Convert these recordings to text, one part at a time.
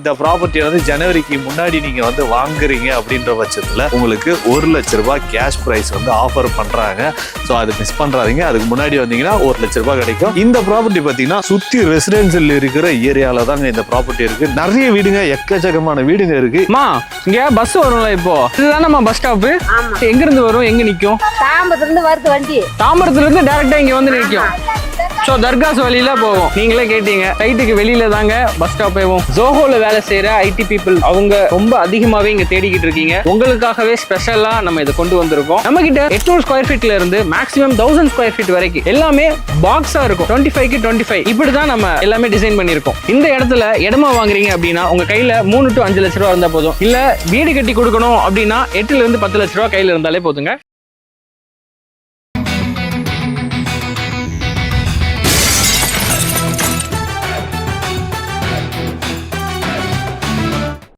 இந்த ப்ராப்பர்ட்டி வந்து ஜனவரிக்கு முன்னாடி நீங்க வந்து வாங்குறீங்க அப்படின்ற பட்சத்துல உங்களுக்கு 1 லட்ச ரூபாய் கேஷ் பிரைஸ் வந்து ஆஃபர் பண்றாங்க. ஸோ அது மிஸ் பண்றாதீங்க. அதுக்கு முன்னாடி வந்தீங்கன்னா 1 லட்ச ரூபாய் கிடைக்கும். இந்த ப்ராப்பர்ட்டி பாத்தீங்கன்னா சுத்தி ரெசிடென்சியல் இருக்கிற ஏரியால தாங்க இந்த ப்ராப்பர்ட்டி இருக்கு. நிறைய வீடுங்க, எக்கச்சக்கமான வீடுங்க இருக்கு. இங்க பஸ் வரும்ல, இப்போ இதுதான் நம்ம பஸ் ஸ்டாப். எங்க இருந்து வரும், எங்க நிக்கும்? தாம்பரத்துல இருந்து வருது வண்டி. தாம்பரத்துல இருந்து டைரக்டா இங்க வந்து நிக்கும். ஸோ தர்காஸ் வழியில போகும். நீங்களே கேட்டீங்க, சைட்டுக்கு வெளியில தாங்க பஸ் ஸ்டாப் போகும். ஜோஹோல வேலை செய்யற ஐடி பீப்புள் அவங்க ரொம்ப அதிகமாவே இங்க தேடிக்கிட்டு இருக்கீங்க. உங்களுக்காகவே ஸ்பெஷலா நம்ம இதை கொண்டு வந்திருக்கோம். நம்ம கிட்ட 800 ஸ்கொயர் ஃபீட்ல இருந்து மேக்ஸிமம் 1000 ஸ்கொயர் ஃபீட் வரைக்கும் எல்லாமே பாக்ஸா இருக்கும். 25க்கு 25 இப்படிதான் நம்ம எல்லாமே டிசைன் பண்ணிருக்கோம். இந்த இடத்துல இடமா வாங்குறீங்க அப்படின்னா உங்க கையில 3 to 5 லட்ச ரூபா இருந்தா போதும். இல்ல வீடு கட்டி கொடுக்கணும் அப்படின்னா 8 ல இருந்து 10 லட்ச ரூபா கையில இருந்தாலே போதுங்க.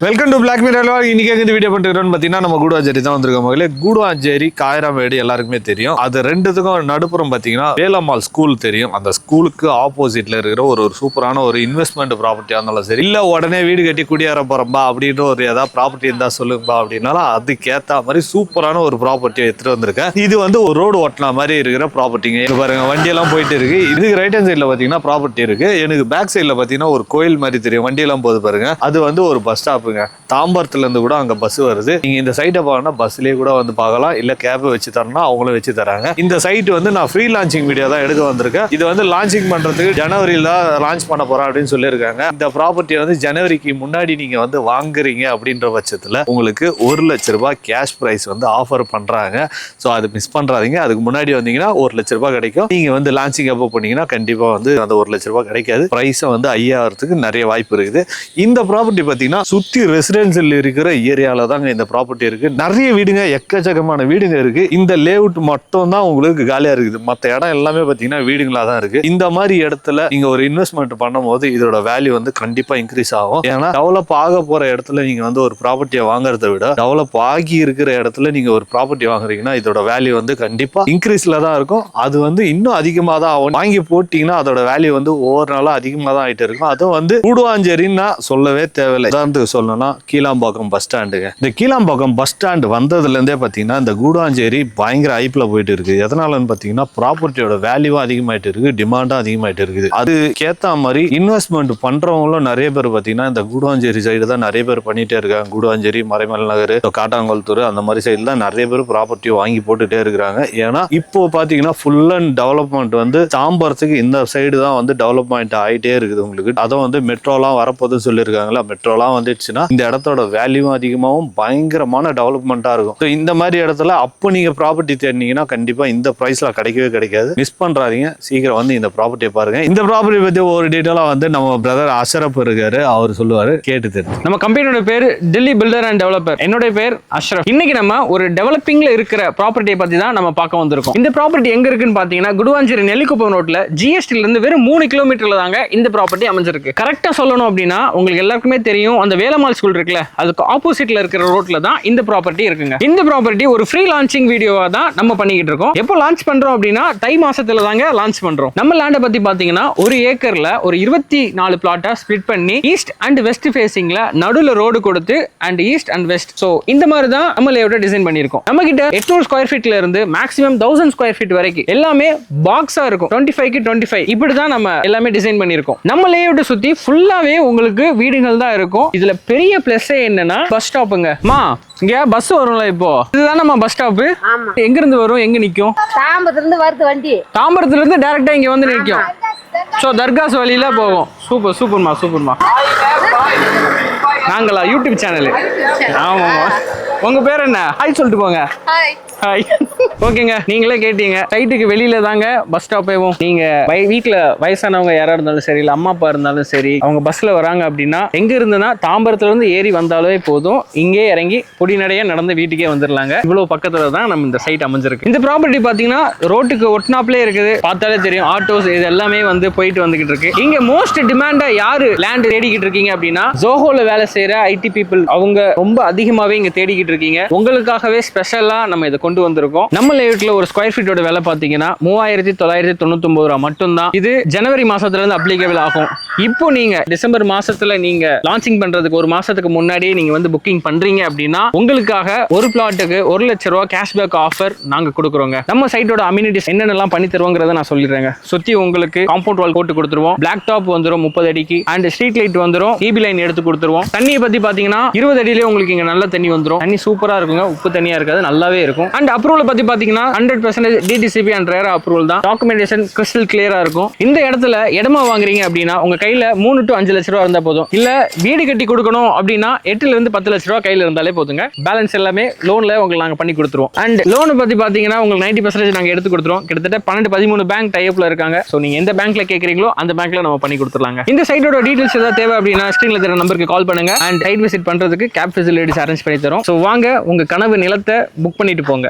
Welcome to black mirror. இன்னைக்கு இந்த வீடியோ பண்ணிருக்கோம்னு பார்த்தீங்கன்னா நம்ம கூடுவாஞ்சேரி தான் வந்திருக்கோம். மகளே, கூடுவாஞ்சேரி காயராமேடு எல்லாருக்குமே தெரியும். அது ரெண்டுத்துக்கும் நடுப்புறம் பார்த்தீங்கன்னா வேலம்மாள் ஸ்கூல் தெரியும். அந்த ஸ்கூலுக்கு ஆப்போசிட்ல இருக்கிற ஒரு சூப்பரான ஒரு இன்வெஸ்ட்மெண்ட் ப்ராப்பர்ட்டியா இருந்தாலும் சரி, இல்லை உடனே வீடு கட்டி குடியேற போறோம்பா அப்படின்ற ஒரு ஏதாவது ப்ராப்பர்ட்டி இருந்தா சொல்லுங்கப்பா அப்படின்னாலும் அதுக்கேற்ற மாதிரி சூப்பரான ஒரு ப்ராப்பர்ட்டியை எடுத்துட்டு வந்திருக்கேன். இது வந்து ஒரு ரோடு ஓட்டின மாதிரி இருக்கிற ப்ராப்பர்ட்டிங்க. இது பாருங்க, வண்டியெல்லாம் போயிட்டு இருக்கு. இதுக்கு ரைட் ஹேண்ட் சைட்ல பார்த்தீங்கன்னா ப்ராப்பர்ட்டி இருக்கு. எனக்கு பேக் சைட்ல பார்த்தீங்கன்னா ஒரு கோயில் மாதிரி தெரியும். வண்டியெல்லாம் போது பாருங்க, அது வந்து ஒரு பஸ் ஸ்டாப். தாம்பரத்துல இருந்து கூட அங்க பஸ் வருது. நீங்க இந்த சைட்டை பார்க்கணும்னா பஸ்லயே கூட வந்து பார்க்கலாம், இல்ல கேப் வச்சு தரணும்னா அவங்களும் வச்சு தராங்க. இந்த சைட் வந்து நான் ஃப்ரீ லான்ச்சிங் வீடியோ தான் எடுக்க வந்திருக்கேன். இது வந்து லான்ச்சிங் பண்றதுக்கு ஜனவரியில லான்ச் பண்ண போறேன் அப்படின்னு சொல்லியிருக்காங்க. இந்த ப்ராப்பர்ட்டி வந்து ஜனவரிக்கு முன்னாடி நீங்க வந்து வாங்குறீங்க அப்படின்ற பட்சத்துல உங்களுக்கு 1 லட்ச ரூபாய் கேஷ் பிரைஸ் வந்து ஆஃபர் பண்றாங்க. ஸோ அது மிஸ் பண்றாதீங்க. அதுக்கு முன்னாடி வந்தீங்கன்னா 1 லட்ச ரூபாய் கிடைக்கும். நீங்க வந்து லான்ச்சிங் அப்போ பண்ணீங்கன்னா கண்டிப்பா வந்து அந்த 1 லட்ச ரூபாய் கிடைக்காது. பிரைஸை வந்து ஐயாயிரத்துக்கு நிறைய வாய்ப்பு இருக்குது. இந்த ப்ராப்பர்ட்டி பார்த்தீங்கன்னா சுத்தி ரெசிடென்சியல் இருக்கிற ஏரியால தாங்க இந்த ப்ராப்பர்ட்டி இருக்கு. நிறைய வீடுங்க, எக்கச்சக்கமான வீடுங்க இருக்கு. இந்த லேஅவுட் மட்டும் தான் உங்களுக்கு காலியா இருக்குது. மற்ற இடம் எல்லாமே பாத்தீங்கன்னா வீடுங்களா தான் இருக்கு. இந்த மாதிரி இடத்துல நீங்க ஒரு இன்வெஸ்ட்மெண்ட் பண்ணும் போது இதோட வேல்யூ வந்து கண்டிப்பா இன்க்ரீஸ் ஆகும். ஏன்னா டெவலப் ஆக போற இடத்துல நீங்க வந்து ஒரு ப்ராப்பர்ட்டியை வாங்குறதை விட டெவலப் ஆகி இருக்கிற இடத்துல நீங்க ஒரு ப்ராப்பர்ட்டி வாங்குறீங்கன்னா இதோட வேல்யூ வந்து கண்டிப்பா இன்க்ரீஸ்ல தான் இருக்கும். அது வந்து இன்னும் அதிகமாக தான் ஆகும். வாங்கி போட்டீங்கன்னா அதோட வேல்யூ வந்து ஒவ்வொரு நாளும் அதிகமாக தான் ஆயிட்டு இருக்கும். அதுவும் வந்து கூடுவாஞ்சேரின்னா சொல்லவே தேவையில்லை. உதாரணத்துக்கு சொல்லணும்னா கீழாம்பாக்கம் பஸ் ஸ்டாண்டுங்க. இந்த கீழாம்பாக்கம் பஸ் ஸ்டாண்ட் வந்ததுல இருந்தே பாத்தீங்கன்னா இந்த கூடுவாஞ்சேரி பயங்கர ஹைப்ல போயிட்டு இருக்கு. எதனாலன்னு பாத்தீங்கன்னா ப்ராப்பர்ட்டியோட வேல்யூவும் அதிகமாயிட்டு இருக்கு, டிமாண்டும் அதிகமாயிட்டு இருக்குது. அதுக்கேத்த மாதிரி இன்வெஸ்ட்மெண்ட் பண்றவங்களும் நிறைய பேர் பாத்தீங்கன்னா இந்த கூடுவாஞ்சேரி சைடு தான் நிறைய பேர் பண்ணிட்டே இருக்காங்க. கூடுவாஞ்சேரி, மறைமல் நகர், காட்டாங்கோல்தூர் அந்த மாதிரி சைடுல தான் நிறைய பேர் ப்ராப்பர்ட்டி வாங்கி போட்டுட்டே இருக்கிறாங்க. ஏன்னா இப்போ பாத்தீங்கன்னா ஃபுல் அண்ட் டெவலப்மெண்ட் வந்து தாம்பரத்துக்கு இந்த சைடு தான் வந்து டெவலப்மெண்ட் ஆயிட்டே இருக்குது. உங்களுக்கு அதுவும் வந்து மெட்ரோலாம் வரப்போதுன்னு சொல்லியிருக்காங்களா. மெட்ரோலாம் வந்துடுச்சுன்னா இந்த இடத்தோட வேல்யூவும் அதிகமாகவும் பயங்கரமான டெவலப்மெண்ட்டாக இருக்கும். ஸோ இந்த மாதிரி இடத்துல அப்போ நீங்கள் ப்ராப்பர்ட்டி தேடினீங்கன்னா கண்டிப்பாக இந்த ப்ரைஸில் கிடைக்கவே கிடைக்காது. மிஸ் பண்ணுறாதீங்க. சீக்கிரம் வந்து இந்த ப்ராப்பர்ட்டியை பாருங்க. இந்த ப்ராப்பர்ட்டி பற்றி ஒரு டீட்டெயிலாக வந்து நம்ம பிரதர் அஷ்ரப் இருக்காரு, அவர் சொல்லுவார், கேட்டு தெரிஞ்சு. நம்ம கம்பெனியோட பேர் டெல்லி பில்டர் அண்ட் டெவலப்பர். என்னோட பேர் அஷ்ரப். இன்னைக்கு நம்ம ஒரு டெவலப்பிங்ல இருக்கிற ப்ராப்பர்ட்டியை பற்றி தான் நம்ம பார்க்க வந்திருக்கோம். இந்த ப்ராப்பர்ட்டி எங்க இருக்குன்னு பார்த்தீங்கன்னா கூடுவாஞ்சேரி நெல்லிக்குப்பம் ரோட்ல ஜிஎஸ்டில இருந்து வெறும் 3 கிலோமீட்டர்ல தாங்க இந்த ப்ராப்பர்ட்டி அமைஞ்சிருக்கு. கரெக்டாக சொல்லணும் அப்படின்னா உங்களுக்கு எல்லாருக்குமே தெரியும், அந்த வேலம்மாள் ஸ்கூல் இருக்குல்ல, அதுக்கு ஆப்போசிட்ல இருக்கிற ரோட்ல தான் இந்த ப்ராப்பர்ட்டி இருக்குங்க. இந்த ப்ராப்பர்ட்டி ஒரு ஃப்ரீ லான்ச்சிங் வீடியோவா தான் நம்ம பண்ணிக்கிட்டு இருக்கோம். எப்போ லான்ச் பண்றோம் அப்படின்னா தை மாசத்துல தாங்க லான்ச் பண்றோம். நம்ம லேண்டை பத்தி பாத்தீங்கன்னா 1 ஏக்கர்ல ஒரு 24 பிளாட்டா ஸ்பிளிட் பண்ணி ஈஸ்ட் அண்ட் வெஸ்ட் ஃபேசிங்ல நடுவுல ரோடு கொடுத்து and east and west. So இந்த மாதிரி தான் நம்ம லேஅவுட் டிசைன் பண்ணிருக்கோம். நம்ம கிட்ட 800 ஸ்கொயர் ஃபீட்ல இருந்து மேக்ஸிமம் 1000 ஸ்கொயர் ஃபீட் வரைக்கும் எல்லாமே பாக்ஸா இருக்கும். 25க்கு 25 இப்படிதான் நம்ம எல்லாமே டிசைன் பண்ணிருக்கோம். நம்ம லேஅவுட் சுத்தி ஃபுல்லாவே உங்களுக்கு வீடுகள் தான் இருக்கும். இதுல பெரிய பிளஸ் என்னன்னா பஸ் ஸ்டாப்புங்க. இங்க பஸ் வரும்ல, இப்போ இதுதான் நம்ம பஸ் ஸ்டாப். எங்க இருந்து வரும், எங்க நிக்கும்? தாம்பரத்துல இருந்து வருது வண்டி. தாம்பரத்துல இருந்து டைரக்டா இங்க வந்து நிக்கும். சோ தர்காஸ் வழியில போகும். சூப்பர் சூப்பர்மா சூப்பர்மா. நாங்களா யூடியூப் சேனல். ஆமாமா. உங்க பேர் என்ன? ஹாய் சொல்லிட்டு போங்க. ஹாய். ஓகேங்க, நீங்களே கேட்டீங்க, சைட்டுக்கு வெளியில தாங்க பஸ் ஸ்டாப் போவோம். நீங்க வீட்டுல வயசானவங்க யாரா இருந்தாலும் சரி, இல்ல அம்மா அப்பா இருந்தாலும் சரி, அவங்க பஸ்ல வராங்க அப்படின்னா எங்க இருந்துன்னா தாம்பரத்துல இருந்து ஏறி வந்தாலே போதும், இங்கே இறங்கி பொடிநடையா நடந்து வீட்டுக்கே வந்துடலாங்க. இவ்வளவு பக்கத்துல தான் நம்ம இந்த சைட் அமைஞ்சிருக்கு. இந்த ப்ராப்பர்ட்டி பாத்தீங்கன்னா ரோட்டுக்கு ஒட்டினாப்லே இருக்குது. பார்த்தாலே தெரியும், ஆட்டோஸ் இது எல்லாமே வந்து போயிட்டு வந்துகிட்டு இருக்கு. இங்க மோஸ்ட் டிமாண்டா யாரு லேண்ட் தேடிக்கிட்டு இருக்கீங்க அப்படின்னா ஜோஹோல வேலை செய்யற ஐடி பீப்புள் அவங்க ரொம்ப அதிகமாவே இங்க தேடிக்கிட்டு இருக்கீங்க. உங்களுக்காகவே ஸ்பெஷலா நம்ம இதை கொண்டு வந்திருக்கோம். நம்ம நம்ம லேஅவுட்ல ஒரு ஸ்கொயர் ஃபீட்டோட விலை பாத்தீங்கன்னா 3999 ரூபா மட்டும்தான். இது ஜனவரி மாசத்துல இருந்து அப்ளிகபிள் ஆகும். இப்போ நீங்க டிசம்பர் மாசத்துல நீங்க லான்ச்சிங் பண்றதுக்கு ஒரு மாசத்துக்கு முன்னாடியே நீங்க வந்து புக்கிங் பண்றீங்க அப்படின்னா உங்களுக்காக ஒரு பிளாட்டுக்கு 1 லட்ச ரூபா கேஷ்பேக் ஆஃபர் நாங்க கொடுக்குறோங்க. நம்ம சைட்டோட அம்யூனிட்டிஸ் என்னென்னலாம் பண்ணி தருவோங்கிறத நான் சொல்லிடுறேங்க. சுத்தி உங்களுக்கு காம்பவுண்ட் வால் போட்டு கொடுத்துருவோம். பிளாக் டாப் வந்துரும் 30 அடிக்கு அண்ட் ஸ்ட்ரீட் லைட் வந்துரும். EB லைன் எடுத்து கொடுத்துருவோம். தண்ணியை பத்தி பாத்தீங்கன்னா 20 அடியிலே உங்களுக்கு இங்க நல்ல தண்ணி வந்துரும். தண்ணி சூப்பரா இருக்குங்க. உப்பு தண்ணியா இருக்காது, நல்லாவே இருக்கும். அண்ட் அப்ரூவல் பத்தி பாத்தீங்கன்னா 100% DTCP அண்ட் ரேரா அப்ரூவல் தான். டாக்குமெண்டேஷன் கிறிஸ்டல் கிளியரா இருக்கும். இந்த இடத்துல இடமா வாங்குறீங்க அப்படின்னா உங்க கையில 3 to 5 லட்ச ரூபா இருந்தா போதும். இல்ல வீடு கட்டி கொடுக்கணும் அப்படின்னா 8 ல இருந்து 10 லட்ச ரூபா கையில இருந்தாலே போதுங்க. பேலன்ஸ் எல்லாமே லோன்ல உங்களுக்கு நாங்க பண்ணி கொடுத்துருவோம். அண்ட் லோன் பத்தி பாத்தீங்கன்னா உங்களுக்கு 90% நாங்க எடுத்து கொடுத்துருவோம். கிட்டத்தட்ட 12-13 பேங்க் டைப்ல இருக்காங்க. சோ நீங்க எந்த பேங்க்ல கேக்குறீங்களோ அந்த பேங்க்ல நம்ம பண்ணி கொடுத்துடலாங்க. இந்த சைட்டோட டீடைல்ஸ் ஏதாவது தேவை அப்படின்னா ஸ்கிரீன்ல தெரிய நம்பருக்கு கால் பண்ணுங்க. அண்ட் சைட் விசிட் பண்றதுக்கு கேப் ஃபெசிலிட்டிஸ் அரேஞ்ச் பண்ணி தரோம். சோ வாங்க உங்க கனவு நிலத்தை புக் பண்ணிட்டு போங்க.